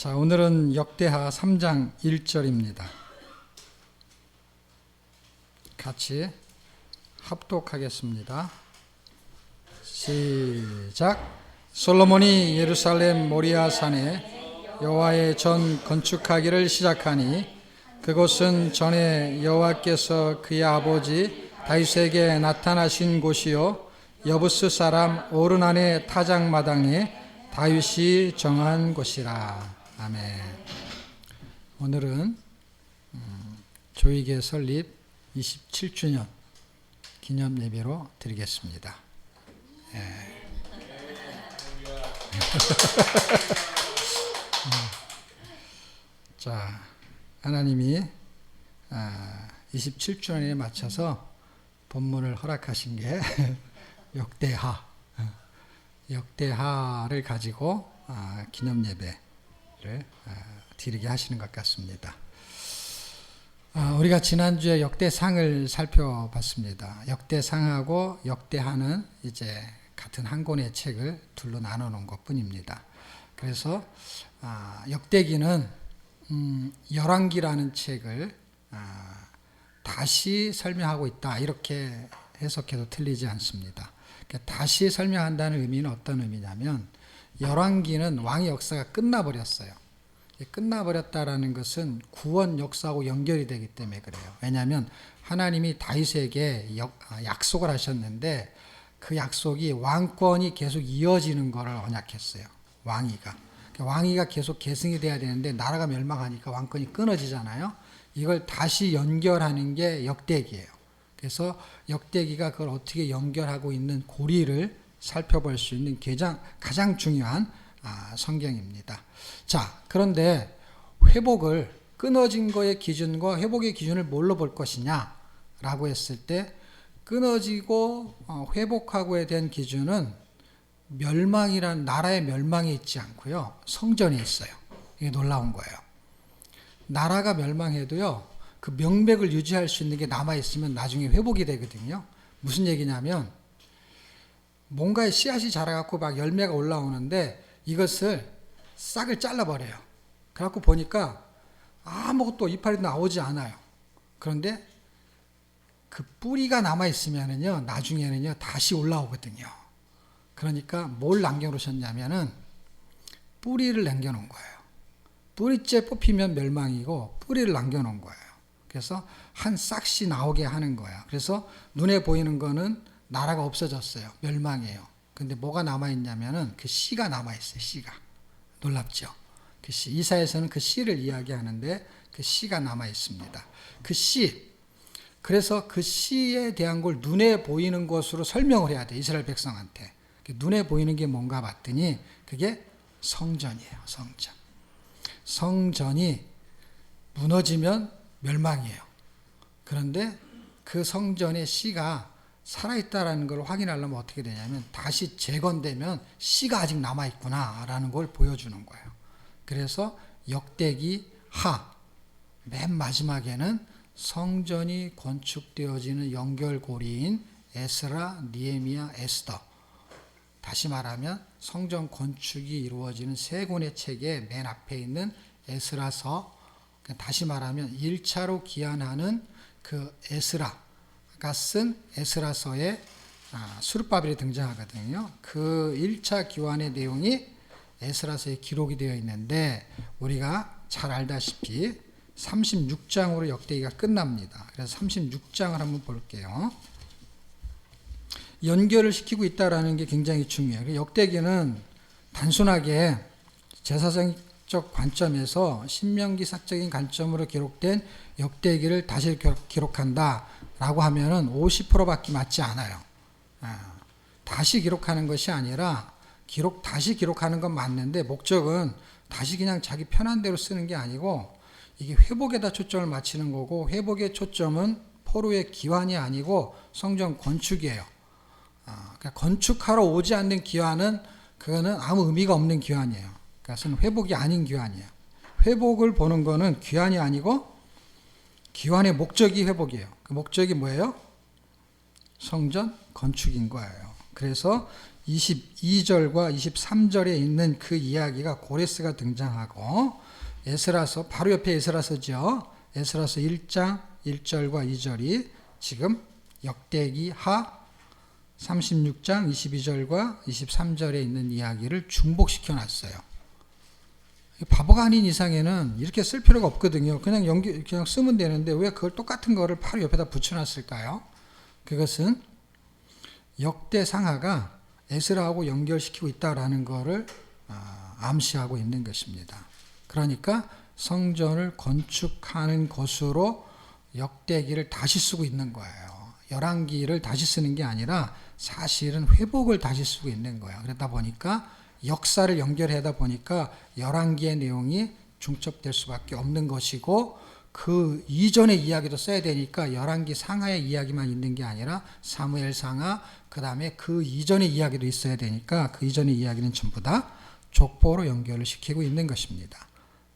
자, 오늘은 역대하 3장 1절입니다. 같이 합독하겠습니다. 시작. 솔로몬이 예루살렘 모리아 산에 여호와의 전 건축하기를 시작하니 그곳은 전에 여호와께서 그의 아버지 다윗에게 나타나신 곳이요 여부스 사람 오르난의 타작마당에 다윗이 정한 곳이라. 아멘. 오늘은 조이계 설립 27주년 기념 예배로 드리겠습니다. 자, 하나님이 27주년에 맞춰서 본문을 허락하신 게 역대하를 가지고 기념 예배를 드리게 하시는 것 같습니다. 우리가 지난주에 역대상을 살펴봤습니다. 역대상하고 역대하는 이제 같은 한 권의 책을 둘로 나눠 놓은 것뿐입니다. 그래서 역대기는 열왕기라는 책을 다시 설명하고 있다, 이렇게 해석해도 틀리지 않습니다. 다시 설명한다는 의미는 어떤 의미냐면, 열왕기는 왕의 역사가 끝나버렸어요. 끝나버렸다라는 것은 구원 역사하고 연결이 되기 때문에 그래요. 왜냐하면 하나님이 다윗에게 약속을 하셨는데 그 약속이 왕권이 계속 이어지는 것을 언약했어요. 왕위가 계속 계승이 돼야 되는데 나라가 멸망하니까 왕권이 끊어지잖아요. 이걸 다시 연결하는 게 역대기예요. 그래서 역대기가 그걸 어떻게 연결하고 있는 고리를 살펴볼 수 있는 가장 중요한 성경입니다. 자, 그런데 끊어진 거의 기준과 회복의 기준을 뭘로 볼 것이냐 라고 했을 때, 끊어지고 회복하고에 대한 기준은 멸망이란 나라의 멸망에 있지 않고요, 성전에 있어요. 이게 놀라운 거예요. 나라가 멸망해도요, 그 명백을 유지할 수 있는 게 남아있으면 나중에 회복이 되거든요. 무슨 얘기냐면, 뭔가의 씨앗이 자라갖고 막 열매가 올라오는데 이것을 싹을 잘라버려요. 그래갖고 보니까 아무것도 이파리 나오지 않아요. 그런데 그 뿌리가 남아있으면은요, 나중에는요, 다시 올라오거든요. 그러니까 뭘 남겨놓으셨냐면은 뿌리를 남겨놓은 거예요. 뿌리째 뽑히면 멸망이고 뿌리를 남겨놓은 거예요. 그래서 한 싹씩 나오게 하는 거예요. 그래서 눈에 보이는 거는 나라가 없어졌어요. 멸망이에요. 근데 뭐가 남아있냐면은 그 씨가 남아있어요. 씨가. 놀랍죠? 그 씨. 이사야서는 그 씨를 이야기하는데 그 씨가 남아있습니다. 그 씨. 그래서 그 씨에 대한 걸 눈에 보이는 것으로 설명을 해야 돼. 이스라엘 백성한테. 눈에 보이는 게 뭔가 봤더니 그게 성전이에요. 성전. 성전이 무너지면 멸망이에요. 그런데 그 성전의 씨가 살아있다라는 걸 확인하려면 어떻게 되냐면, 다시 재건되면 씨가 아직 남아있구나라는 걸 보여주는 거예요. 그래서 역대기 맨 마지막에는 성전이 건축되어지는 연결고리인 에스라, 니에미야, 에스더, 다시 말하면 성전 건축이 이루어지는 세 권의 책의 맨 앞에 있는 에스라서, 다시 말하면 1차로 기한하는 그 에스라가 쓴 에스라서에 수르바벨이 등장하거든요. 그 1차 기환의 내용이 에스라서에 기록이 되어 있는데, 우리가 잘 알다시피 36장으로 역대기가 끝납니다. 그래서 36장을 한번 볼게요. 연결을 시키고 있다는 게 굉장히 중요해요. 역대기는 단순하게 제사상적 관점에서 신명기사적인 관점으로 기록된 역대기를 다시 기록한다라고 하면은 50%밖에 맞지 않아요. 다시 기록하는 것이 아니라 다시 기록하는 건 맞는데, 목적은 다시 그냥 자기 편한 대로 쓰는 게 아니고 이게 회복에다 초점을 맞추는 거고, 회복의 초점은 포로의 기환이 아니고 성전 건축이에요. 그러니까 건축하러 오지 않는 기환은 그거는 아무 의미가 없는 기환이에요. 그것은 회복이 아닌 기환이에요. 회복을 보는 거는 기환이 아니고 기환의 목적이 회복이에요. 그 목적이 뭐예요? 성전 건축인 거예요. 그래서 22절과 23절에 있는 그 이야기가 고레스가 등장하고 에스라서 바로 옆에 에스라서죠. 에스라서 1장 1절과 2절이 지금 역대기 하 36장 22절과 23절에 있는 이야기를 중복시켜 놨어요. 바보가 아닌 이상에는 이렇게 쓸 필요가 없거든요. 그냥 쓰면 되는데 왜 그걸 똑같은 거를 바로 옆에다 붙여놨을까요? 그것은 역대상하가 에스라하고 연결시키고 있다라는 것을 암시하고 있는 것입니다. 그러니까 성전을 건축하는 것으로 역대기를 다시 쓰고 있는 거예요. 열왕기를 다시 쓰는 게 아니라 사실은 회복을 다시 쓰고 있는 거예요. 그러다 보니까 역사를 연결하다 보니까 열왕기의 내용이 중첩될 수밖에 없는 것이고 그 이전의 이야기도 써야 되니까 열왕기 상하의 이야기만 있는 게 아니라 사무엘 상하 그 다음에 그 이전의 이야기도 있어야 되니까 그 이전의 이야기는 전부 다 족보로 연결을 시키고 있는 것입니다.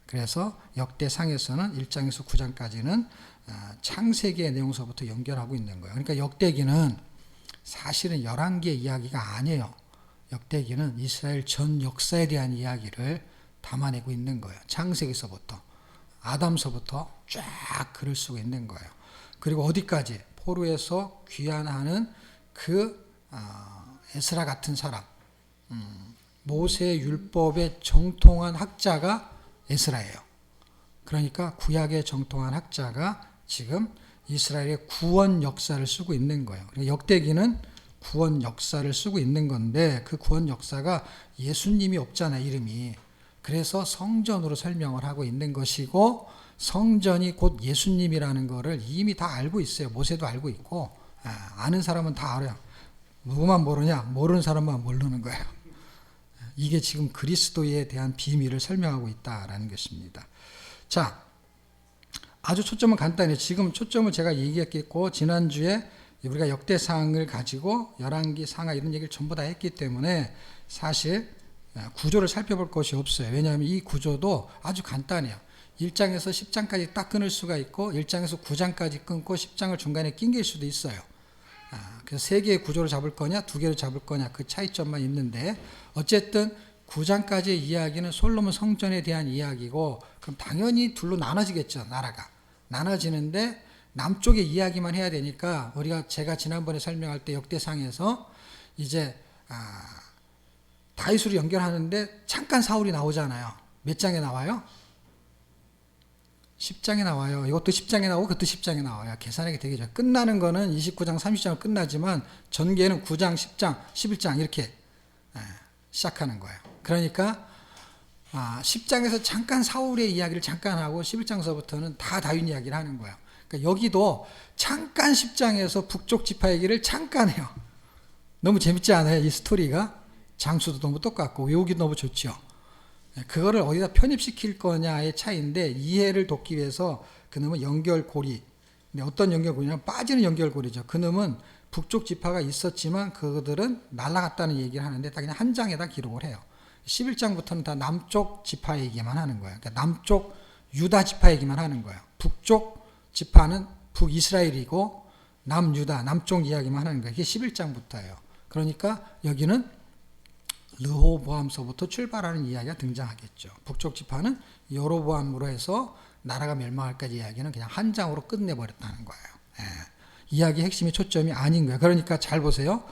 그래서 역대상에서는 1장에서 9장까지는 창세기의 내용서부터 연결하고 있는 거예요. 그러니까 역대기는 사실은 열왕기의 이야기가 아니에요. 역대기는 이스라엘 전 역사에 대한 이야기를 담아내고 있는 거예요. 창세기서부터 아담서부터 쫙 글을 쓰고 있는 거예요. 그리고 어디까지? 포로에서 귀환하는 그 에스라 같은 사람, 모세 율법에 정통한 학자가 에스라예요. 그러니까 구약에 정통한 학자가 지금 이스라엘의 구원 역사를 쓰고 있는 거예요. 역대기는 구원 역사를 쓰고 있는 건데 그 구원 역사가 예수님이 없잖아요, 이름이. 그래서 성전으로 설명을 하고 있는 것이고 성전이 곧 예수님이라는 거를 이미 다 알고 있어요. 모세도 알고 있고 아는 사람은 다 알아요. 누구만 모르냐? 모르는 사람만 모르는 거예요. 이게 지금 그리스도에 대한 비밀을 설명하고 있다라는 것입니다. 자, 아주 초점은 간단해요. 지금 초점을 제가 얘기했겠고 지난주에 우리가 역대상을 가지고 열왕기 상하 이런 얘기를 전부 다 했기 때문에 사실 구조를 살펴볼 것이 없어요. 왜냐하면 이 구조도 아주 간단해요. 1장에서 10장까지 딱 끊을 수가 있고 1장에서 9장까지 끊고 10장을 중간에 낑길 수도 있어요. 그래서 3개의 구조를 잡을 거냐 2개를 잡을 거냐 그 차이점만 있는데 어쨌든 9장까지의 이야기는 솔로몬 성전에 대한 이야기고 그럼 당연히 둘로 나눠지겠죠. 나라가 나눠지는데 남쪽의 이야기만 해야 되니까 제가 지난번에 설명할 때 역대상에서 이제 다윗으로 연결하는데 잠깐 사울이 나오잖아요. 몇 장에 나와요? 10장에 나와요. 이것도 10장에 나오고 그것도 10장에 나와요. 계산하기 되게 좋아요. 끝나는 거는 29장, 30장으로 끝나지만 전개는 9장, 10장, 11장 이렇게 시작하는 거예요. 그러니까 10장에서 잠깐 사울의 이야기를 잠깐 하고 11장서부터는 다 다윗 이야기를 하는 거예요. 그러니까 여기도 잠깐 10장에서 북쪽 지파 얘기를 잠깐 해요. 너무 재밌지 않아요? 이 스토리가? 장수도 너무 똑같고 외우기도 너무 좋죠. 그거를 어디다 편입시킬 거냐의 차이인데 이해를 돕기 위해서 그놈은 연결고리. 근데 어떤 연결고리냐면 빠지는 연결고리죠. 그놈은 북쪽 지파가 있었지만 그들은 날아갔다는 얘기를 하는데 딱 그냥 한 장에다 기록을 해요. 11장부터는 다 남쪽 지파 얘기만 하는 거예요. 그러니까 남쪽 유다 지파 얘기만 하는 거예요. 북쪽 지파는 북이스라엘이고 남유다, 남쪽 이야기만 하는 거예요. 이게 11장부터예요. 그러니까 여기는 르호보암서부터 출발하는 이야기가 등장하겠죠. 북쪽 지파는 여로보암으로 해서 나라가 멸망할까지 이야기는 그냥 한 장으로 끝내버렸다는 거예요. 이야기 핵심이 초점이 아닌 거예요. 그러니까 잘 보세요.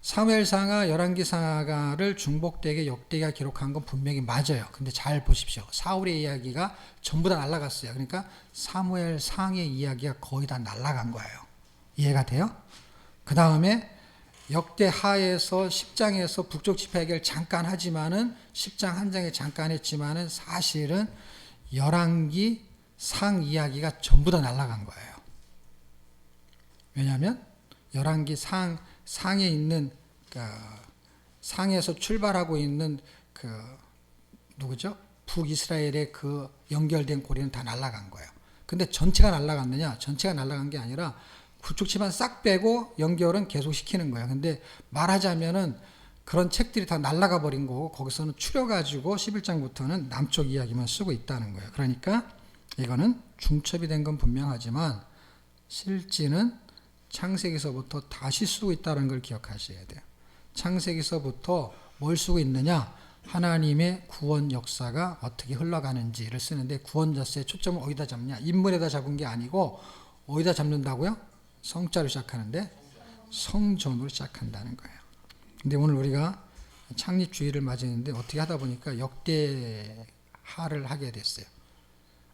사무엘상하, 열왕기상하를 중복되게 역대기가 기록한 건 분명히 맞아요. 근데 잘 보십시오. 사울의 이야기가 전부 다 날아갔어요. 그러니까 사무엘상의 이야기가 거의 다 날아간 거예요. 이해가 돼요? 그 다음에 역대하에서 10장에서 북쪽 지파 얘기를 잠깐 하지만은 10장 한 장에 잠깐 했지만은 사실은 열왕기 상 이야기가 전부 다 날아간 거예요. 왜냐하면 열왕기 상에 있는 상에서 출발하고 있는 누구죠? 북이스라엘의 그 연결된 고리는 다 날아간 거예요. 근데 전체가 날아갔느냐? 전체가 날아간 게 아니라 북쪽 지파 싹 빼고 연결은 계속 시키는 거예요. 근데 말하자면은 그런 책들이 다 날아가 버린 거고 거기서는 추려가지고 11장부터는 남쪽 이야기만 쓰고 있다는 거예요. 그러니까 이거는 중첩이 된 건 분명하지만 실지는 창세기서부터 다시 쓰고 있다는 걸 기억하셔야 돼요. 창세기서부터 뭘 쓰고 있느냐? 하나님의 구원 역사가 어떻게 흘러가는지를 쓰는데 구원 자체의 초점을 어디다 잡냐? 인물에다 잡은 게 아니고 어디다 잡는다고요? 성자로 시작하는데 성전으로 시작한다는 거예요. 근데 오늘 우리가 창립주의를 맞이했는데 어떻게 하다 보니까 역대하를 하게 됐어요.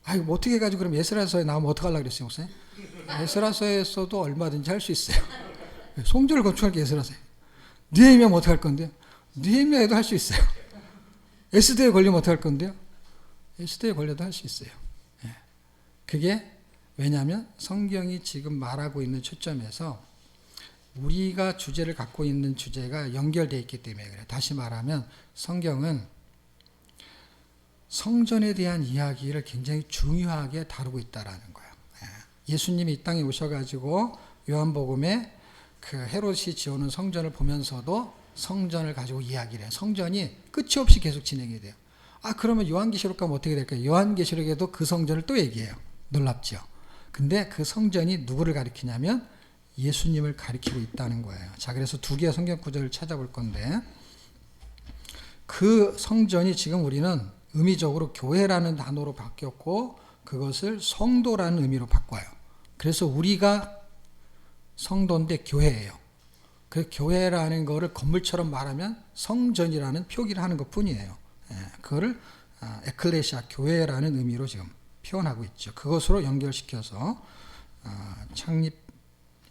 아이고 뭐 어떻게 해가지고 그럼 에스라서에 나오면 어떡하려고 그랬어요, 목사님? 에스라서에서도 얼마든지 할 수 있어요. 성전을 건축할 게 에스라서에. 느헤미야 뭐 어떡할 건데요? 느헤미야에도 할 수 있어요. 에스더에 걸리면 어떡할 건데요? 에스더에 걸려도 할 수 있어요. 그게 왜냐하면 성경이 지금 말하고 있는 초점에서 우리가 주제를 갖고 있는 주제가 연결되어 있기 때문에 그래요. 다시 말하면 성경은 성전에 대한 이야기를 굉장히 중요하게 다루고 있다라는 거예요. 예수님이 이 땅에 오셔가지고 요한복음에 그 헤롯이 지어놓은 성전을 보면서도 성전을 가지고 이야기를 해요. 성전이 끝이 없이 계속 진행이 돼요. 그러면 요한계시록 가면 어떻게 될까요? 요한계시록에도 그 성전을 또 얘기해요. 놀랍죠? 근데 그 성전이 누구를 가리키냐면 예수님을 가리키고 있다는 거예요. 자, 그래서 두 개의 성경 구절을 찾아볼 건데 그 성전이 지금 우리는 의미적으로 교회라는 단어로 바뀌었고 그것을 성도라는 의미로 바꿔요. 그래서 우리가 성도인데 교회예요. 그 교회라는 거를 건물처럼 말하면 성전이라는 표기를 하는 것 뿐이에요. 그거를 에클레시아 교회라는 의미로 지금 표현하고 있죠. 그것으로 연결시켜서 창립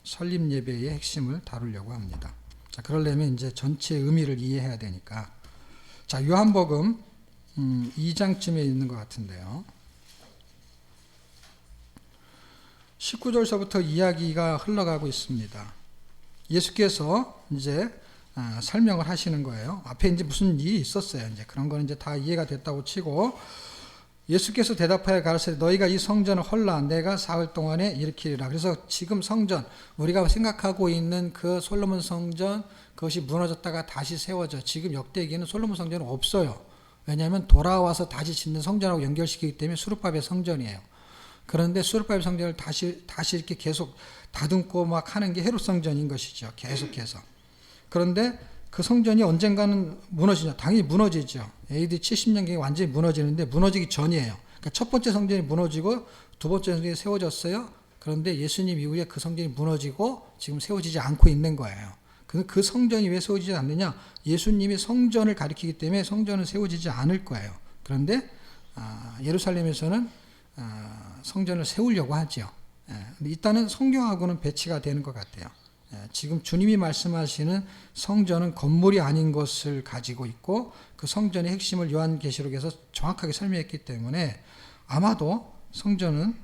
설립 예배의 핵심을 다루려고 합니다. 자, 그러려면 이제 전체 의미를 이해해야 되니까. 자, 요한복음 2장쯤에 있는 것 같은데요. 19절서부터 이야기가 흘러가고 있습니다. 예수께서 이제 설명을 하시는 거예요. 앞에 이제 무슨 일이 있었어요. 이제 그런 거는 이제 다 이해가 됐다고 치고 예수께서 대답하여 가르치되 너희가 이 성전을 헐라 내가 사흘 동안에 일으키리라. 그래서 지금 성전 우리가 생각하고 있는 그 솔로몬 성전 그것이 무너졌다가 다시 세워져 지금 역대기에는 솔로몬 성전은 없어요. 왜냐하면 돌아와서 다시 짓는 성전하고 연결시키기 때문에 수르바벨 성전이에요. 그런데 수르바벨 성전을 다시 이렇게 계속 다듬고 막 하는 게 헤롯 성전인 것이죠. 계속해서. 그런데 그 성전이 언젠가는 무너지냐? 당연히 무너지죠. AD 70년경에 완전히 무너지는데 무너지기 전이에요. 그러니까 첫 번째 성전이 무너지고 두 번째 성전이 세워졌어요. 그런데 예수님 이후에 그 성전이 무너지고 지금 세워지지 않고 있는 거예요. 그 성전이 왜 세워지지 않느냐? 예수님이 성전을 가리키기 때문에 성전은 세워지지 않을 거예요. 그런데 예루살렘에서는 성전을 세우려고 하죠. 근데 일단은 성경하고는 배치가 되는 것 같아요. 지금 주님이 말씀하시는 성전은 건물이 아닌 것을 가지고 있고 그 성전의 핵심을 요한계시록에서 정확하게 설명했기 때문에 아마도 성전은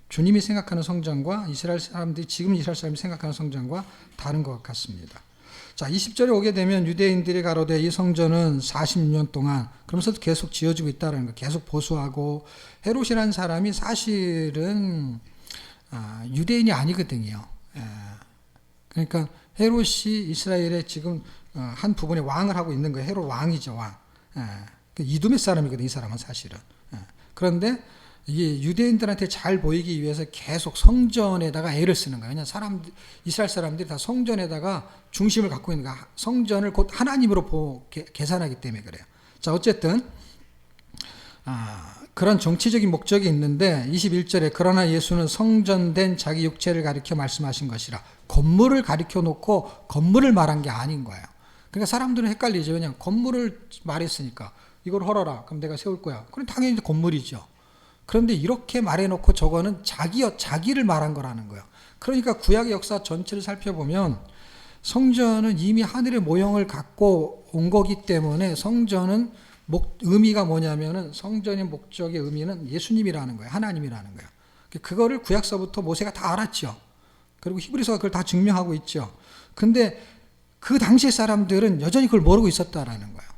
주님이 생각하는 성전과 지금 이스라엘 사람이 생각하는 성전과 다른 것 같습니다. 자, 20절에 오게 되면 유대인들이 가로되 이 성전은 40년 동안 그러면서도 계속 지어지고 있다는 거, 계속 보수하고 헤롯이라는 사람이 사실은 유대인이 아니거든요. 그러니까 헤롯이 이스라엘의 지금 한 부분에 왕을 하고 있는 거예요. 헤롯 왕이죠, 왕. 이두메 사람이거든요, 이 사람은 사실은. 그런데 이게 유대인들한테 잘 보이기 위해서 계속 성전에다가 애를 쓰는 거예요. 왜냐하면 이스라엘 사람들이 다 성전에다가 중심을 갖고 있는 거야. 성전을 곧 하나님으로 계산하기 때문에 그래요. 자, 어쨌든 그런 정치적인 목적이 있는데 21절에 그러나 예수는 성전된 자기 육체를 가리켜 말씀하신 것이라. 건물을 가리켜 놓고 건물을 말한 게 아닌 거예요. 그러니까 사람들은 헷갈리죠. 왜냐하면 건물을 말했으니까 이걸 헐어라. 그럼 내가 세울 거야. 그럼 당연히 건물이죠. 그런데 이렇게 말해놓고 저거는 자기를 말한 거라는 거예요. 그러니까 구약의 역사 전체를 살펴보면 성전은 이미 하늘의 모형을 갖고 온 거기 때문에 성전은 의미가 뭐냐면은 성전의 목적의 의미는 예수님이라는 거예요. 하나님이라는 거예요. 그거를 구약서부터 모세가 다 알았죠. 그리고 히브리서가 그걸 다 증명하고 있죠. 근데 그 당시 사람들은 여전히 그걸 모르고 있었다라는 거예요.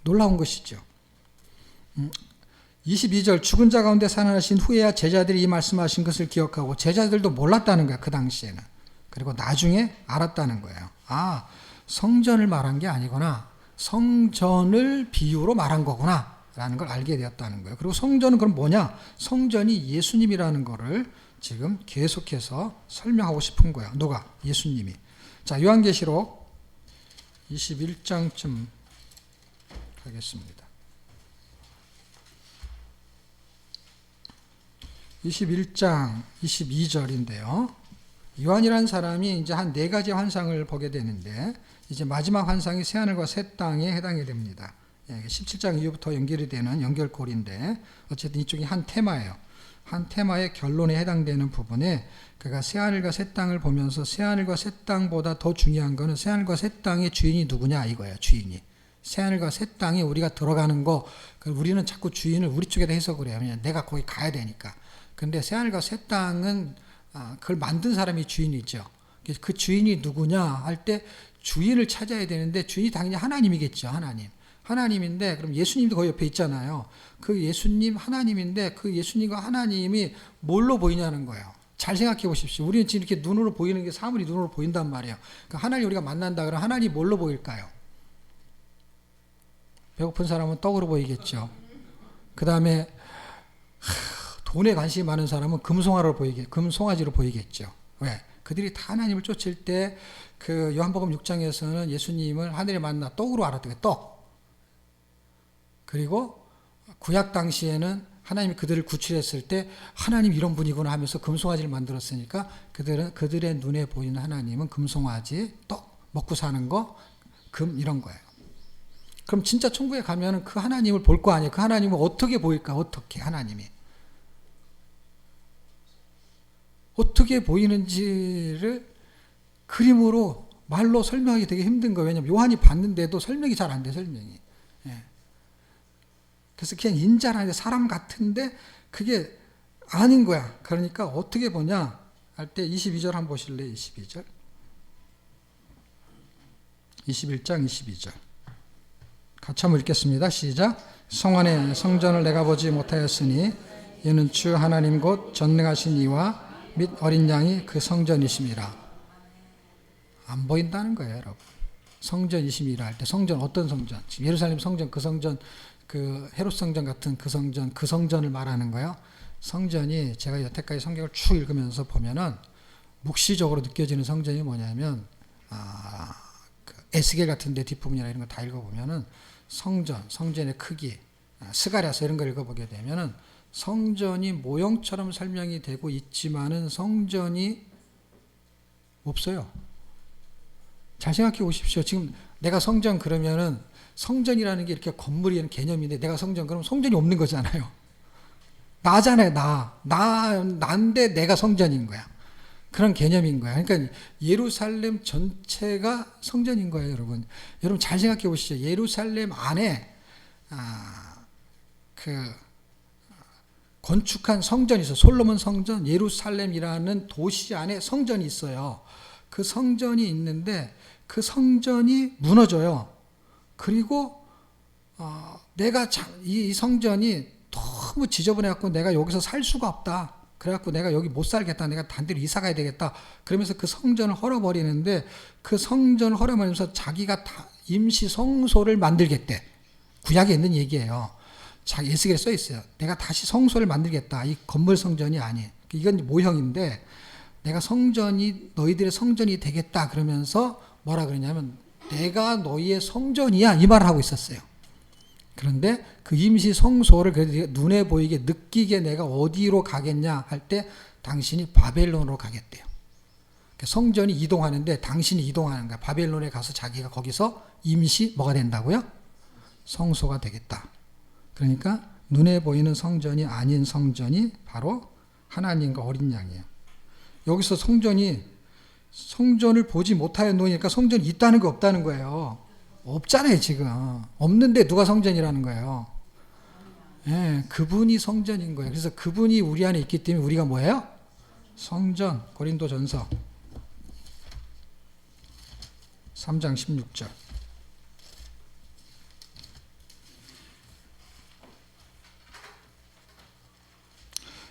놀라운 것이죠. 22절 죽은 자 가운데 살아나신 후에야 제자들이 이 말씀하신 것을 기억하고 제자들도 몰랐다는 거야. 그 당시에는. 그리고 나중에 알았다는 거예요. 성전을 말한 게 아니구나. 성전을 비유로 말한 거구나 라는 걸 알게 되었다는 거예요. 그리고 성전은 그럼 뭐냐? 성전이 예수님이라는 거를 지금 계속해서 설명하고 싶은 거예요. 누가? 예수님이. 자, 요한계시록 21장쯤 가겠습니다. 21장 22절인데요. 요한이라는 사람이 이제 한 4가지 환상을 보게 되는데, 이제 마지막 환상이 새하늘과 새 땅에 해당이 됩니다. 17장 이후부터 연결이 되는 연결고리인데, 어쨌든 이쪽이 한 테마예요. 한 테마의 결론에 해당되는 부분에 그가 새하늘과 새 땅을 보면서 새하늘과 새 땅보다 더 중요한 거는 새하늘과 새 땅의 주인이 누구냐 이거예요. 주인이. 새하늘과 새 땅에 우리가 들어가는 거, 우리는 자꾸 주인을 우리 쪽에다 해석을 해요. 왜냐면 내가 거기 가야 되니까. 근데 새하늘과 새 땅은 그걸 만든 사람이 주인이죠. 그 주인이 누구냐 할 때 주인을 찾아야 되는데, 주인이 당연히 하나님이겠죠. 하나님인데, 그럼 예수님도 거기 옆에 있잖아요. 그 예수님 하나님인데, 그 예수님과 하나님이 뭘로 보이냐는 거예요. 잘 생각해 보십시오. 우리는 지금 이렇게 눈으로 보이는 게 사물이 눈으로 보인단 말이에요. 그러니까 하나님 우리가 만난다 그러면 하나님이 뭘로 보일까요? 배고픈 사람은 떡으로 보이겠죠. 그 다음에 돈에 관심이 많은 사람은 금송아지로 보이겠죠. 왜? 그들이 다 하나님을 쫓을 때, 그 요한복음 6장에서는 예수님을 하늘에 만나 떡으로 알았대요. 떡. 그리고 구약 당시에는 하나님이 그들을 구출했을 때 하나님 이런 분이구나 하면서 금송아지를 만들었으니까 그들의 눈에 보이는 하나님은 금송아지, 떡, 먹고 사는 거, 금 이런 거예요. 그럼 진짜 천국에 가면은 그 하나님을 볼 거 아니에요. 그 하나님은 어떻게 보일까? 어떻게 하나님이 어떻게 보이는지를 그림으로 말로 설명하기 되게 힘든 거예요. 왜냐하면 요한이 봤는데도 설명이 잘 안 돼, 설명이. 예. 그래서 그냥 인자라는 사람 같은데 그게 아닌 거야. 그러니까 어떻게 보냐 할 때 22절 한번 보실래요? 22절. 21장 22절. 같이 한번 읽겠습니다. 시작. 성 안에 성전을 내가 보지 못하였으니 이는 주 하나님 곧 전능하신 이와 및 어린 양이 그 성전이심이라. 안 보인다는 거예요, 여러분. 성전이심이라 할 때 성전 어떤 성전? 지금 예루살렘 성전, 그 성전, 그 헤롯 성전 같은 그 성전을 말하는 거예요. 성전이 제가 여태까지 성경을 쭉 읽으면서 보면은 묵시적으로 느껴지는 성전이 뭐냐면 그 에스겔 같은 데 뒷부분이나 이런 거 다 읽어보면은 성전의 크기, 스가랴서 이런 걸 읽어보게 되면은 성전이 모형처럼 설명이 되고 있지만은 성전이 없어요. 잘 생각해 보십시오. 지금 내가 성전 그러면은 성전이라는 게 이렇게 건물이라는 개념인데, 내가 성전 그러면 성전이 없는 거잖아요. 나잖아요, 나인데 내가 성전인 거야. 그런 개념인 거야. 그러니까 예루살렘 전체가 성전인 거예요, 여러분. 여러분 잘 생각해 보시죠. 예루살렘 안에 건축한 성전이 있어요. 솔로몬 성전, 예루살렘이라는 도시 안에 성전이 있어요. 그 성전이 있는데 그 성전이 무너져요. 그리고 내가 이 성전이 너무 지저분해갖고 내가 여기서 살 수가 없다. 그래갖고 내가 여기 못 살겠다. 내가 단대로 이사 가야 되겠다. 그러면서 그 성전을 헐어버리는데, 그 성전을 헐어버리면서 자기가 다 임시 성소를 만들겠대. 구약에 있는 얘기예요. 에스겔에 써 있어요. 내가 다시 성소를 만들겠다. 이 건물 성전이 아니에요. 이건 모형인데, 내가 성전이 너희들의 성전이 되겠다. 그러면서 뭐라 그러냐면 내가 너희의 성전이야. 이 말을 하고 있었어요. 그런데 그 임시 성소를 그래도 눈에 보이게 느끼게 내가 어디로 가겠냐 할 때 당신이 바벨론으로 가겠대요. 성전이 이동하는데 당신이 이동하는 거야. 바벨론에 가서 자기가 거기서 임시 뭐가 된다고요? 성소가 되겠다. 그러니까 눈에 보이는 성전이 아닌 성전이 바로 하나님과 어린 양이에요. 여기서 성전을 보지 못하여 놓으니까 성전이 있다는 거 없다는 거예요. 없잖아요, 지금. 없는데 누가 성전이라는 거예요? 예, 그분이 성전인 거예요. 그래서 그분이 우리 안에 있기 때문에 우리가 뭐예요? 성전. 고린도전서 3장 16절.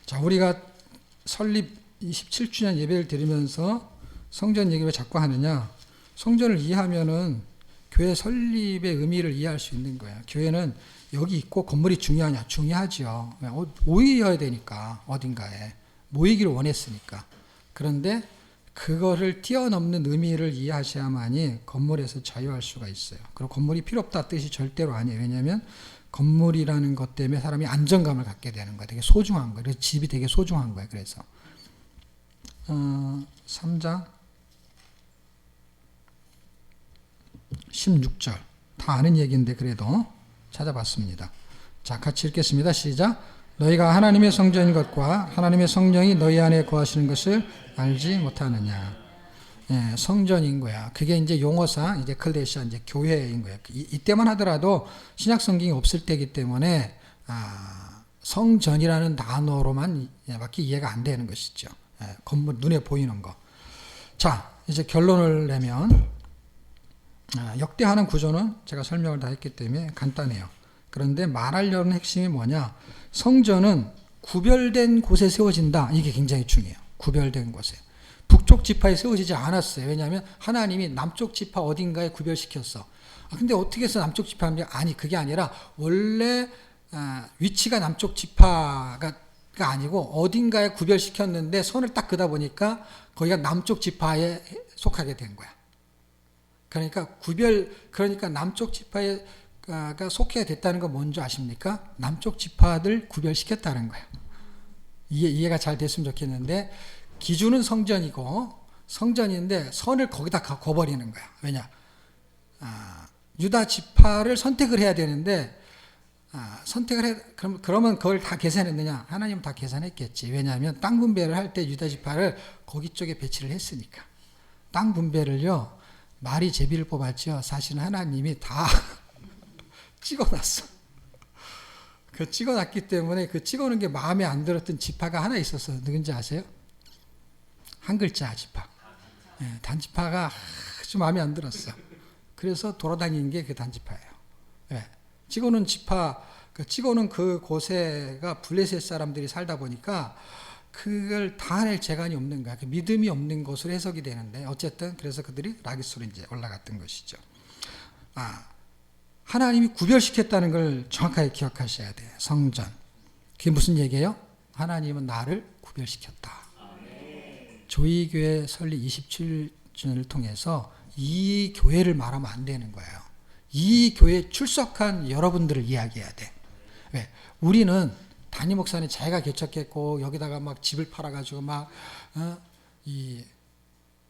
자, 우리가 설립 27주년 예배를 드리면서 성전 얘기를 왜 자꾸 하느냐? 성전을 이해하면은 교회 설립의 의미를 이해할 수 있는 거예요. 교회는 여기 있고 건물이 중요하냐? 중요하죠. 모여야 되니까, 어딘가에. 모이기를 원했으니까. 그런데 그거를 뛰어넘는 의미를 이해하셔야만이 건물에서 자유할 수가 있어요. 그리고 건물이 필요 없다 뜻이 절대로 아니에요. 왜냐하면 건물이라는 것 때문에 사람이 안정감을 갖게 되는 거예요. 되게 소중한 거예요. 그래서 집이 되게 소중한 거예요. 그래서 3장 16절 다 아는 얘기인데 그래도 찾아봤습니다. 자, 같이 읽겠습니다. 시작. 너희가 하나님의 성전인 것과 하나님의 성령이 너희 안에 거하시는 것을 알지 못하느냐. 예, 성전인 거야. 그게 이제 용어상 이제 클레시아 이제 교회인 거야. 이때만 하더라도 신약 성경이 없을 때이기 때문에 성전이라는 단어로만 밖에 이해가 안 되는 것이죠. 예, 건물 눈에 보이는 거. 자, 이제 결론을 내면 역대하는 구조는 제가 설명을 다 했기 때문에 간단해요. 그런데 말하려는 핵심이 뭐냐? 성전은 구별된 곳에 세워진다. 이게 굉장히 중요해요. 구별된 곳에. 북쪽 지파에 세워지지 않았어요. 왜냐하면 하나님이 남쪽 지파 어딘가에 구별시켰어. 근데 어떻게 해서 남쪽 지파인지? 아니, 그게 아니라 원래 위치가 남쪽 지파가 아니고 어딘가에 구별시켰는데 선을 딱 그다 보니까 거기가 남쪽 지파에 속하게 된 거야. 그러니까 남쪽 지파가 속해야 됐다는 거 뭔지 아십니까? 남쪽 지파들 구별시켰다는 거예요. 이해가 잘 됐으면 좋겠는데, 기준은 성전인데 선을 거기다 거버리는 거야. 왜냐? 유다 지파를 선택을 해야 되는데, 그러면 그걸 다 계산했느냐? 하나님은 다 계산했겠지. 왜냐하면 땅 분배를 할 때 유다 지파를 거기 쪽에 배치를 했으니까. 땅 분배를요, 말이 제비를 뽑았죠. 사실은 하나님이 다 찍어놨어. 그 찍어놨기 때문에 그 찍어놓은 게 마음에 안 들었던 지파가 하나 있었어. 누군지 아세요? 한 글자 지파. 네, 단지파가 아주 마음에 안 들었어. 그래서 돌아다니는 게 그 단지파예요. 네, 찍어놓은 지파, 찍어놓은 그 곳에가 블레셋 사람들이 살다 보니까 그걸 다 낼 재간이 없는 거야. 믿음이 없는 것으로 해석이 되는데 어쨌든 그래서 그들이 라기스로 이제 올라갔던 것이죠. 하나님이 구별시켰다는 걸 정확하게 기억하셔야 돼요. 성전. 그게 무슨 얘기예요? 하나님은 나를 구별시켰다. 조이교회 설립 27주년을 통해서 이 교회를 말하면 안 되는 거예요. 이 교회에 출석한 여러분들을 이야기해야 돼. 왜? 우리는 담임 목사님 자기가 개척했고 여기다가 막 집을 팔아가지고 이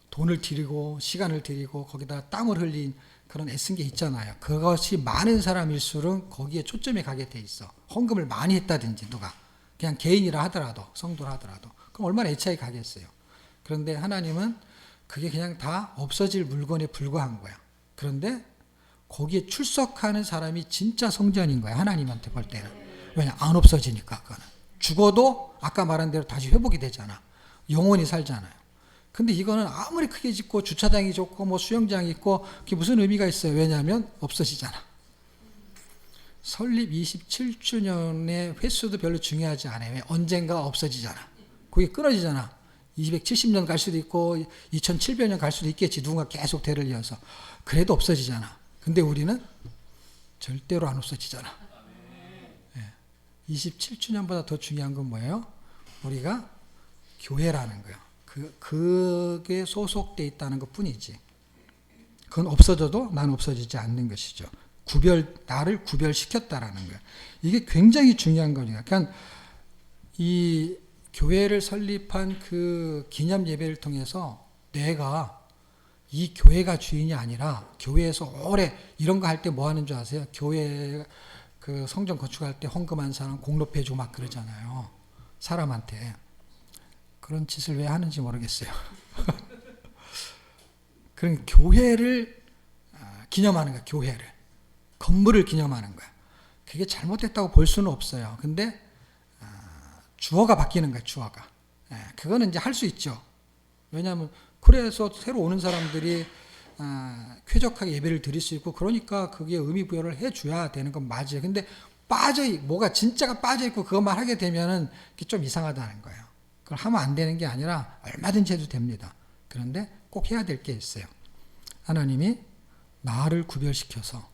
돈을 들이고 시간을 들이고 거기다 땀을 흘린 그런 애쓴 게 있잖아요. 그것이 많은 사람일수록 거기에 초점이 가게 돼 있어. 헌금을 많이 했다든지 누가 그냥 개인이라 하더라도 성도라 하더라도 그럼 얼마나 애착이 가겠어요. 그런데 하나님은 그게 그냥 다 없어질 물건에 불과한 거야. 그런데 거기에 출석하는 사람이 진짜 성전인 거야. 하나님한테 볼 때는. 왜냐? 안 없어지니까. 그거는. 죽어도 아까 말한 대로 다시 회복이 되잖아. 영원히 살잖아요. 근데 이거는 아무리 크게 짓고 주차장이 좋고 뭐 수영장이 있고 그게 무슨 의미가 있어요? 왜냐하면 없어지잖아. 설립 27주년의 횟수도 별로 중요하지 않아요. 왜? 언젠가 없어지잖아. 그게 끊어지잖아. 270년 갈 수도 있고 2700년 갈 수도 있겠지. 누군가 계속 대를 이어서. 그래도 없어지잖아. 근데 우리는 절대로 안 없어지잖아. 27주년보다 더 중요한 건 뭐예요? 우리가 교회라는 거예요. 그게 소속돼 있다는 것 뿐이지. 그건 없어져도 난 없어지지 않는 것이죠. 나를 구별시켰다라는 거예요. 이게 굉장히 중요한 거니까. 그러니까 이 교회를 설립한 그 기념 예배를 통해서 내가 이 교회가 주인이 아니라 교회에서 오래 이런 거 할 때 뭐 하는 줄 아세요? 교회 그 성전 건축할 때 헌금한 사람 공로패 주고 막 그러잖아요. 사람한테. 그런 짓을 왜 하는지 모르겠어요. 그런 교회를 기념하는 거야. 교회를. 건물을 기념하는 거야. 그게 잘못됐다고 볼 수는 없어요. 근데 주어가 바뀌는 거야. 주어가. 그거는 이제 할 수 있죠. 왜냐하면 그래서 새로 오는 사람들이 쾌적하게 예배를 드릴 수 있고 그러니까 그게 의미 부여를 해줘야 되는 건 맞아요. 근데 뭐가 진짜가 빠져있고 그것만 하게 되면은 좀 이상하다는 거예요. 그걸 하면 안 되는 게 아니라 얼마든지 해도 됩니다. 그런데 꼭 해야 될 게 있어요. 하나님이 나를 구별시켜서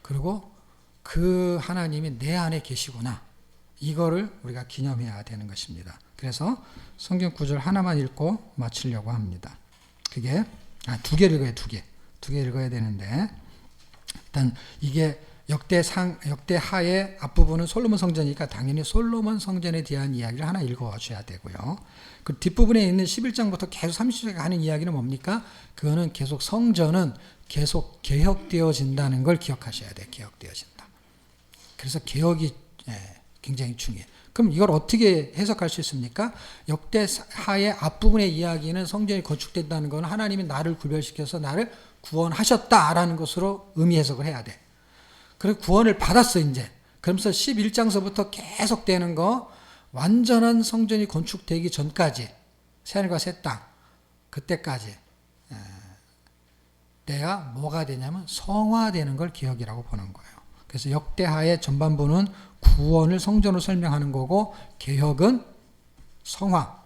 그리고 그 하나님이 내 안에 계시구나. 이거를 우리가 기념해야 되는 것입니다. 그래서 성경 구절 하나만 읽고 마치려고 합니다. 그게 두 개 읽어요. 두 개 읽어야 되는데 일단 이게 역대하의 앞부분은 솔로몬 성전이니까 당연히 솔로몬 성전에 대한 이야기를 하나 읽어줘야 되고요. 그 뒷부분에 있는 11장부터 계속 30장에 가는 이야기는 뭡니까? 그거는 계속 성전은 계속 개혁되어진다는 걸 기억하셔야 돼요. 개혁되어진다. 그래서 개혁이 굉장히 중요해요. 그럼 이걸 어떻게 해석할 수 있습니까? 역대하의 앞부분의 이야기는 성전이 건축된다는 건 하나님이 나를 구별시켜서 나를 구원하셨다라는 것으로 의미 해석을 해야 돼. 그리고 구원을 받았어 이제. 그러면서 11장서부터 계속 되는 거 완전한 성전이 건축되기 전까지 새하늘과 새 땅 그때까지 내가 뭐가 되냐면 성화되는 걸 기억이라고 보는 거예요. 그래서 역대하의 전반부는 구원을 성전으로 설명하는 거고 개혁은 성화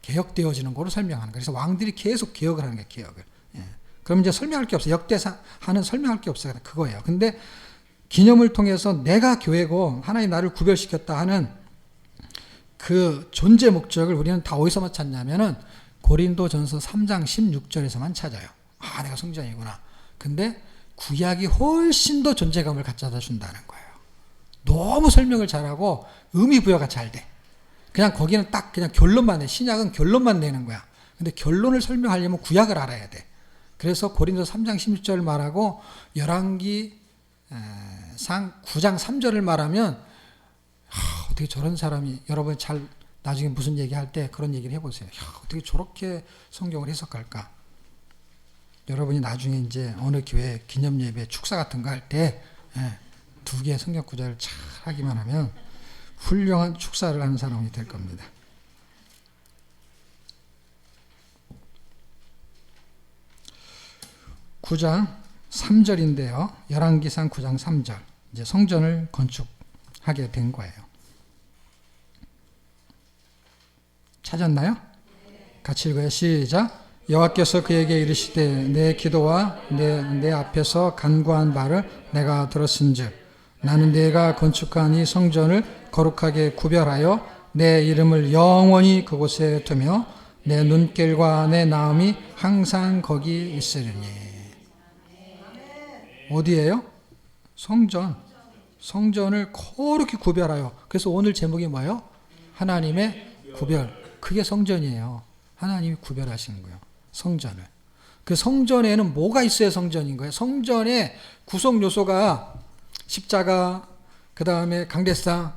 개혁되어지는 거로 설명하는 거예요. 그래서 왕들이 계속 개혁을 하는 거예요. 개혁을. 그럼 이제 설명할 게 없어요. 역대하는 설명할 게 없어요. 그거예요. 근데 기념을 통해서 내가 교회고 하나님 나를 구별시켰다 하는 그 존재 목적을 우리는 다 어디서만 찾냐면은 고린도전서 3장 16절에서만 찾아요. 아, 내가 성전이구나. 근데 구약이 훨씬 더 존재감을 갖다 준다는 거예요. 너무 설명을 잘하고 의미 부여가 잘 돼. 그냥 거기는 딱 그냥 결론만 내. 신약은 결론만 내는 거야. 근데 결론을 설명하려면 구약을 알아야 돼. 그래서 고린도서 3장 16절을 말하고 열왕기상 9장 3절을 말하면 어떻게 저런 사람이 여러분 잘 나중에 무슨 얘기할 때 그런 얘기를 해보세요. 어떻게 저렇게 성경을 해석할까? 여러분이 나중에 이제 어느 교회 기념예배 축사 같은 거 할 때 두 개의 성경 구절을 잘 하기만 하면 훌륭한 축사를 하는 사람이 될 겁니다. (9장 3절인데요) 열왕기상 9장 3절 이제 성전을 건축하게 된 거예요. 찾았나요? 같이 읽어요. 시작. 여호와께서 그에게 이르시되 내 기도와 내 앞에서 간구한 바를 내가 들었은즉 나는 내가 건축한 이 성전을 거룩하게 구별하여 내 이름을 영원히 그곳에 두며 내 눈길과 내 마음이 항상 거기 있으리니. 어디예요? 성전을 거룩히 구별하여. 그래서 오늘 제목이 뭐예요? 하나님의 구별. 그게 성전이에요. 하나님이 구별하신 거예요. 성전을. 그 성전에는 뭐가 있어야 성전인 거예요? 성전의 구성 요소가 십자가, 그 다음에 강대상.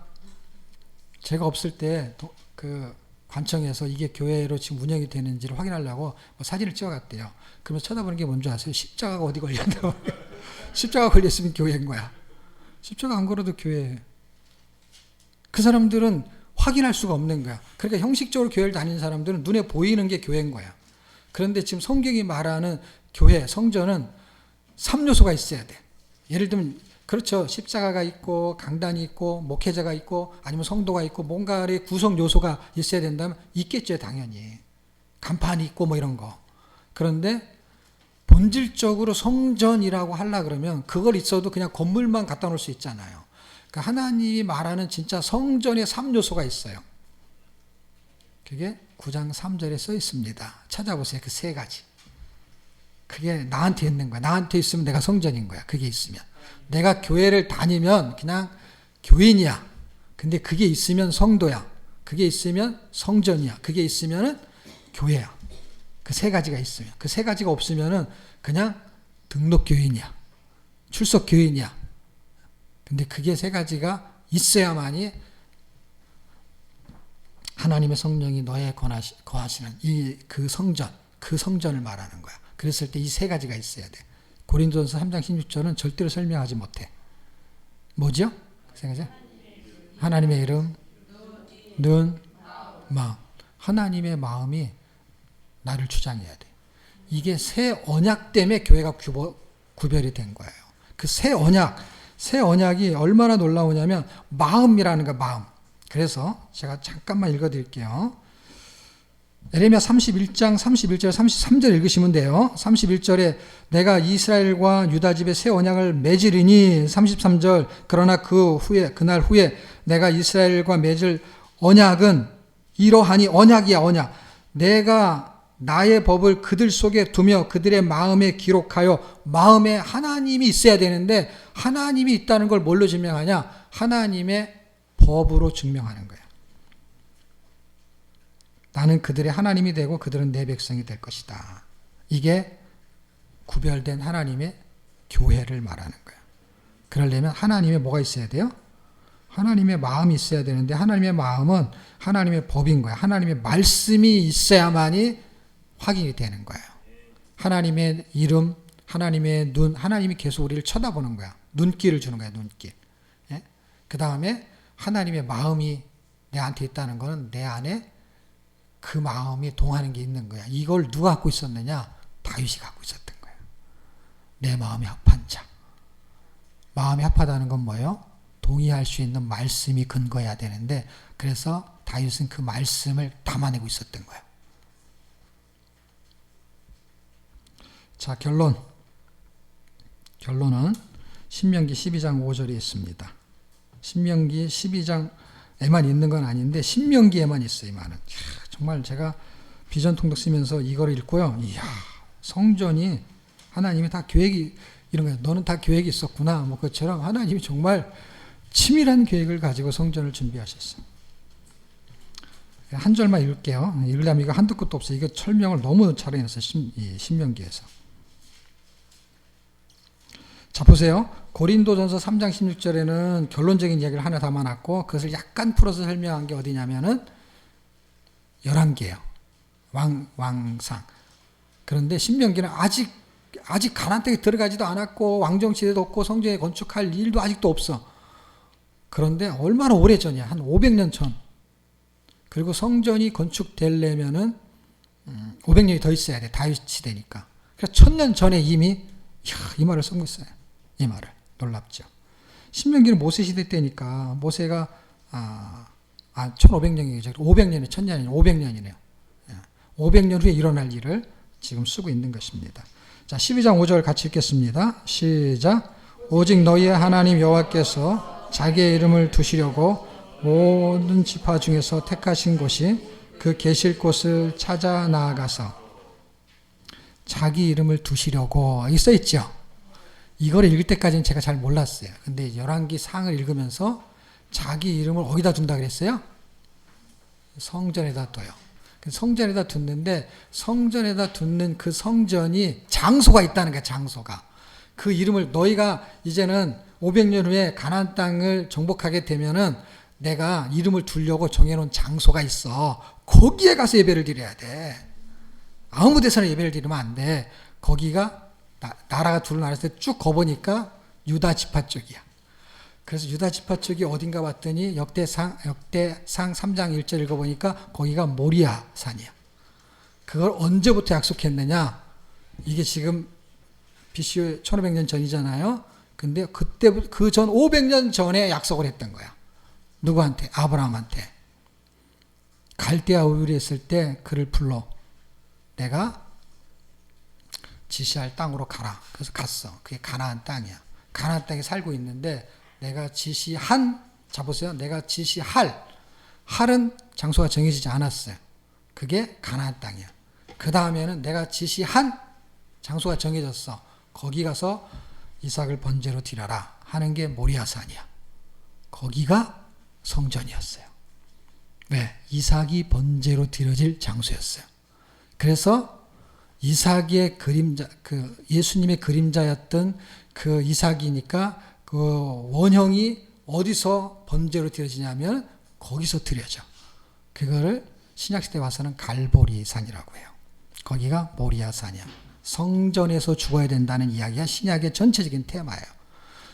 제가 없을 때 그 관청에서 이게 교회로 지금 운영이 되는지를 확인하려고 뭐 사진을 찍어갔대요. 그러면서 쳐다보는 게 뭔지 아세요? 십자가가 어디 걸렸다고. 십자가 걸렸으면 교회인 거야. 십자가 안 걸어도 교회예요. 그 사람들은 확인할 수가 없는 거야. 그러니까 형식적으로 교회를 다니는 사람들은 눈에 보이는 게 교회인 거야. 그런데 지금 성경이 말하는 교회, 성전은 3요소가 있어야 돼. 예를 들면 그렇죠. 십자가가 있고 강단이 있고 목회자가 있고 아니면 성도가 있고 뭔가의 구성 요소가 있어야 된다면 있겠죠. 당연히. 간판이 있고 뭐 이런 거. 그런데 본질적으로 성전이라고 하려 그러면 그걸 있어도 그냥 건물만 갖다 놓을 수 있잖아요. 그러니까 하나님이 말하는 진짜 성전의 3요소가 있어요. 그게 9장 3절에 써 있습니다. 찾아보세요. 그 세 가지. 그게 나한테 있는 거야. 나한테 있으면 내가 성전인 거야. 그게 있으면. 내가 교회를 다니면 그냥 교인이야. 근데 그게 있으면 성도야. 그게 있으면 성전이야. 그게 있으면 교회야. 그 세 가지가 있으면. 그 세 가지가 없으면 그냥 등록 교인이야. 출석 교인이야. 근데 그게 세 가지가 있어야만이 하나님의 성령이 너에 거하시는 그 성전을 말하는 거야. 그랬을 때 이 세 가지가 있어야 돼. 고린도전서 3장 16절은 절대로 설명하지 못해. 뭐죠? 그 세 가지? 하나님의 이름, 눈, 마음. 하나님의 마음이 나를 주장해야 돼. 이게 새 언약 때문에 교회가 구별이 된 거예요. 그 새 언약이 얼마나 놀라우냐면 마음이라는 거, 마음. 그래서 제가 잠깐만 읽어드릴게요. 에레미야 31장 31절 33절 읽으시면 돼요. 31절에 내가 이스라엘과 유다 집에 새 언약을 맺으리니 33절 그러나 그날 후에 내가 이스라엘과 맺을 언약은 이러하니 언약이야, 언약. 내가 나의 법을 그들 속에 두며 그들의 마음에 기록하여, 마음에 하나님이 있어야 되는데 하나님이 있다는 걸 뭘로 증명하냐? 하나님의 법으로 증명하는 거야. 나는 그들의 하나님이 되고 그들은 내 백성이 될 것이다. 이게 구별된 하나님의 교회를 말하는 거야. 그러려면 하나님의 뭐가 있어야 돼요? 하나님의 마음이 있어야 되는데 하나님의 마음은 하나님의 법인 거야. 하나님의 말씀이 있어야만이 확인이 되는 거예요. 하나님의 이름, 하나님의 눈, 하나님이 계속 우리를 쳐다보는 거야. 눈길을 주는 거야, 눈길. 예? 그 다음에 하나님의 마음이 내한테 있다는 거는 내 안에 그 마음이 동하는 게 있는 거야. 이걸 누가 갖고 있었느냐? 다윗이 갖고 있었던 거예요. 내 마음이 합한 자. 마음이 합하다는 건 뭐예요? 동의할 수 있는 말씀이 근거해야 되는데, 그래서 다윗은 그 말씀을 담아내고 있었던 거예요. 자, 결론은 신명기 12장 5절에 있습니다. 신명기 12장에만 있는 건 아닌데 신명기에만 있어요. 이 말은. 정말 제가 비전 통독 쓰면서 이걸 읽고요. 이야, 성전이 하나님이 다 계획이 이런 거예요. 너는 다 계획이 있었구나. 뭐 그것처럼 하나님이 정말 치밀한 계획을 가지고 성전을 준비하셨어요. 한 절만 읽을게요. 읽으려면 이거 한두 끝도 없어요. 이거 설명을 너무 잘 해놨어요. 신명기에서. 자, 보세요. 고린도전서 3장 16절에는 결론적인 이야기를 하나 담아놨고 그것을 약간 풀어서 설명한 게 어디냐면은 11개예요. 왕상. 그런데 신명기는 아직 가나안 땅에 들어가지도 않았고 왕정시대도 없고 성전에 건축할 일도 아직도 없어. 그런데 얼마나 오래전이야. 한 500년 전. 그리고 성전이 건축되려면은 500년이 더 있어야 돼. 다윗 시대니까. 그래서 1000년 전에 이미 이 말을 쓴 거 있어요. 이 말을. 놀랍죠. 신명기는 모세 시대 때니까 모세가 1500년이죠. 500년이 1000년이 500년이네요. 500년 후에 일어날 일을 지금 쓰고 있는 것입니다. 자, 12장 5절 같이 읽겠습니다. 시작. 오직 너희의 하나님 여호와께서 자기의 이름을 두시려고 모든 지파 중에서 택하신 곳이 그 계실 곳을 찾아 나아가서 자기 이름을 두시려고 여기 써 있죠. 이걸 읽을 때까지는 제가 잘 몰랐어요. 근데 열왕기 상을 읽으면서 자기 이름을 어디다 둔다 그랬어요? 성전에다 둬요. 성전에다 뒀는데 성전에다 둔는 그 성전이 장소가 있다는 거야. 장소가. 그 이름을 너희가 이제는 500년 후에 가나안 땅을 정복하게 되면은 내가 이름을 두려고 정해놓은 장소가 있어. 거기에 가서 예배를 드려야 돼. 아무 데서나 예배를 드리면 안 돼. 거기가 나라가 둘 나라에서 쭉 거보니까 유다 지파 쪽이야. 그래서 유다 지파 쪽이 어딘가 봤더니 역대상 3장 1절 읽어보니까 거기가 모리아 산이야. 그걸 언제부터 약속했느냐? 이게 지금 BC 1500년 전이잖아요. 근데 그때 그 전 500년 전에 약속을 했던 거야. 누구한테? 아브라함한테. 갈대아 우울이 있을 때 그를 불러. 내가 지시할 땅으로 가라. 그래서 갔어. 그게 가나안 땅이야. 가나안 땅에 살고 있는데 내가 지시한, 자 보세요. 내가 지시할, 할은 장소가 정해지지 않았어요. 그게 가나안 땅이야. 그 다음에는 내가 지시한 장소가 정해졌어. 거기 가서 이삭을 번제로 드려라 하는 게 모리아산이야. 거기가 성전이었어요. 왜? 이삭이 번제로 드려질 장소였어요. 그래서 이삭의 그림자, 그 예수님의 그림자였던 그 이삭이니까 그 원형이 어디서 번제로 드려지냐면 거기서 드려져. 그거를 신약시대 와서는 갈보리 산이라고 해요. 거기가 모리아 산이야. 성전에서 죽어야 된다는 이야기가 신약의 전체적인 테마예요.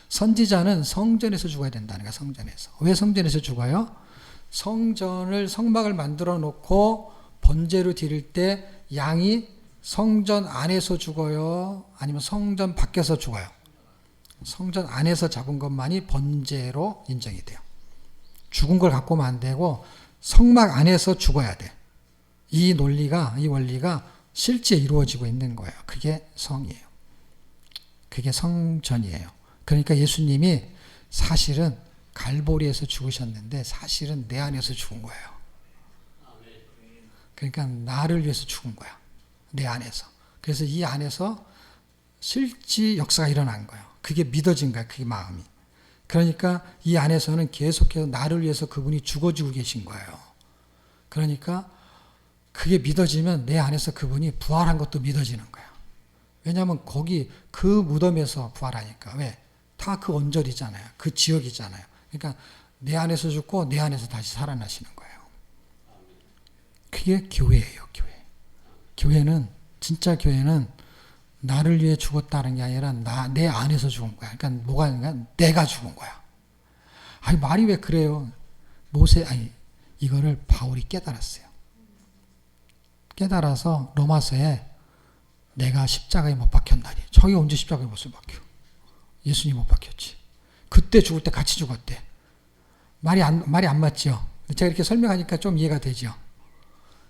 선지자는 성전에서 죽어야 된다는 거야. 성전에서. 왜 성전에서 죽어요? 성막을 만들어 놓고 번제로 드릴 때 양이 성전 안에서 죽어요? 아니면 성전 밖에서 죽어요? 성전 안에서 잡은 것만이 번제로 인정이 돼요. 죽은 걸 갖고 오면 안 되고 성막 안에서 죽어야 돼. 이 원리가 실제 이루어지고 있는 거예요. 그게 성이에요. 그게 성전이에요. 그러니까 예수님이 사실은 갈보리에서 죽으셨는데 사실은 내 안에서 죽은 거예요. 그러니까 나를 위해서 죽은 거야. 내 안에서. 그래서 이 안에서 실제 역사가 일어난 거예요. 그게 믿어진 거야. 그게 마음이. 그러니까 이 안에서는 계속해서 나를 위해서 그분이 죽어주고 계신 거예요. 그러니까 그게 믿어지면 내 안에서 그분이 부활한 것도 믿어지는 거예요. 왜냐하면 거기 그 무덤에서 부활하니까. 왜? 다 그 언저리잖아요. 그 지역이잖아요. 그러니까 내 안에서 죽고 내 안에서 다시 살아나시는 거예요. 그게 교회예요. 교회. 교회는 진짜 교회는 나를 위해 죽었다는 게 아니라 내 안에서 죽은 거야. 그러니까 뭐가 아니라 내가 죽은 거야. 아니 말이 왜 그래요? 이거를 바울이 깨달았어요. 깨달아서 로마서에 내가 십자가에 못 박혔나니. 저기 언제 십자가에 못 박혀? 예수님 못 박혔지. 그때 죽을 때 같이 죽었대. 말이 안 맞죠? 제가 이렇게 설명하니까 좀 이해가 되죠?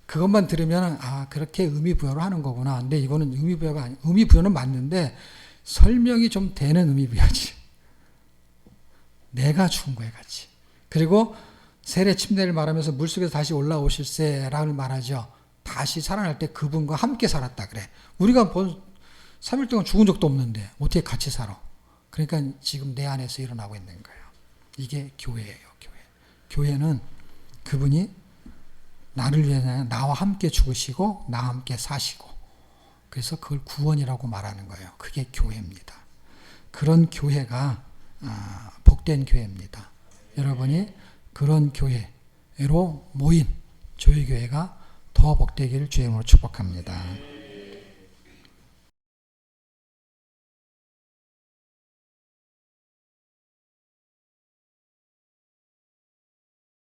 그것만 들으면 그렇게 의미부여를 하는 거구나. 근데 이거는 의미부여가 아니, 의미부여는 맞는데 설명이 좀 되는 의미부여지. 내가 죽은 거에 같이. 그리고 세례 침례를 말하면서 물속에서 다시 올라오실세라고 말하죠. 다시 살아날 때 그분과 함께 살았다 그래. 우리가 3일 동안 죽은 적도 없는데 어떻게 같이 살아? 그러니까 지금 내 안에서 일어나고 있는 거예요. 이게 교회예요. 교회. 교회는 그분이 나를 위해 나와 함께 죽으시고 나와 함께 사시고 그래서 그걸 구원이라고 말하는 거예요. 그게 교회입니다. 그런 교회가 복된 교회입니다. 여러분이 그런 교회로 모인 조회교회가 더 복되기를 주의 이름으로 축복합니다.